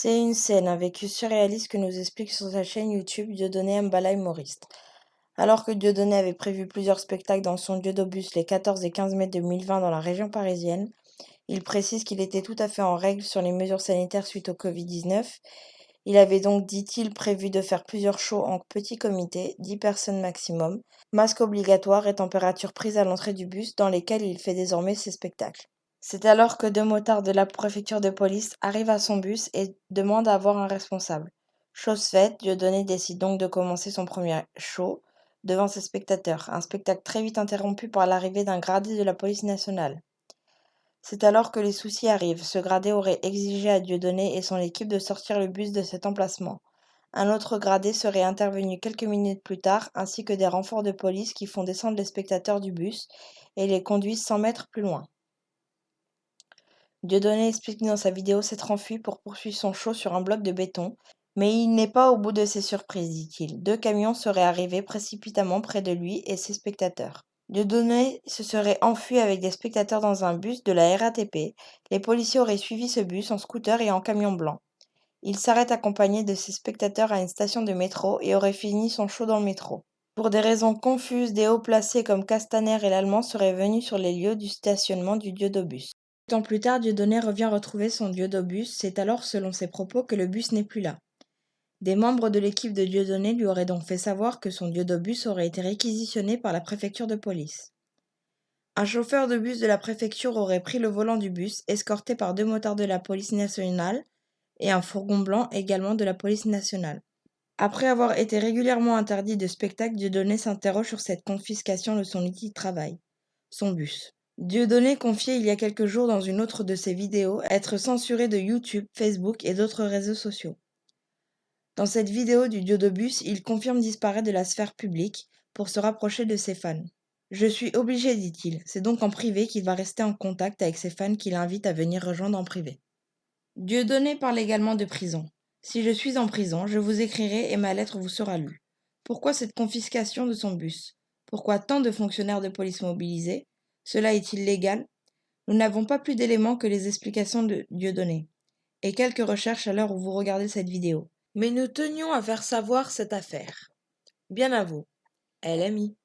C'est une scène, un vécu surréaliste que nous explique sur sa chaîne YouTube Dieudonné Mbala humoriste. Alors que Dieudonné avait prévu plusieurs spectacles dans son Diodobus les 14 et 15 mai 2020 dans la région parisienne, il précise qu'il était tout à fait en règle sur les mesures sanitaires suite au Covid-19. Il avait donc, dit-il, prévu de faire plusieurs shows en petit comité, 10 personnes maximum, masque obligatoire et température prise à l'entrée du bus dans lesquels il fait désormais ses spectacles. C'est alors que deux motards de la préfecture de police arrivent à son bus et demandent à avoir un responsable. Chose faite, Dieudonné décide donc de commencer son premier show devant ses spectateurs, un spectacle très vite interrompu par l'arrivée d'un gradé de la police nationale. C'est alors que les soucis arrivent. Ce gradé aurait exigé à Dieudonné et son équipe de sortir le bus de cet emplacement. Un autre gradé serait intervenu quelques minutes plus tard, ainsi que des renforts de police qui font descendre les spectateurs du bus et les conduisent 100 mètres plus loin. Dieudonné explique dans sa vidéo s'être enfui pour poursuivre son show sur un bloc de béton, mais il n'est pas au bout de ses surprises, dit-il. Deux camions seraient arrivés précipitamment près de lui et ses spectateurs. Dieudonné se serait enfui avec des spectateurs dans un bus de la RATP. Les policiers auraient suivi ce bus en scooter et en camion blanc. Il s'arrête accompagné de ses spectateurs à une station de métro et aurait fini son show dans le métro. Pour des raisons confuses, des hauts placés comme Castaner et l'Allemand seraient venus sur les lieux du stationnement du Diodobus. Temps plus tard, Dieudonné revient retrouver son Diodobus. C'est alors, selon ses propos, que le bus n'est plus là. Des membres de l'équipe de Dieudonné lui auraient donc fait savoir que son Diodobus aurait été réquisitionné par la préfecture de police. Un chauffeur de bus de la préfecture aurait pris le volant du bus, escorté par deux motards de la police nationale et un fourgon blanc également de la police nationale. Après avoir été régulièrement interdit de spectacle, Dieudonné s'interroge sur cette confiscation de son outil de travail, son bus. Dieudonné confiait il y a quelques jours dans une autre de ses vidéos être censuré de YouTube, Facebook et d'autres réseaux sociaux. Dans cette vidéo du Diodobus, il confirme disparaître de la sphère publique pour se rapprocher de ses fans. Je suis obligé, dit-il, c'est donc en privé qu'il va rester en contact avec ses fans qui l'invitent à venir rejoindre en privé. Dieudonné parle également de prison. Si je suis en prison, je vous écrirai et ma lettre vous sera lue. Pourquoi cette confiscation de son bus? Pourquoi tant de fonctionnaires de police mobilisés? Cela est-il légal? Nous n'avons pas plus d'éléments que les explications de Dieudonné et quelques recherches à l'heure où vous regardez cette vidéo. Mais nous tenions à faire savoir cette affaire. Bien à vous, LMI.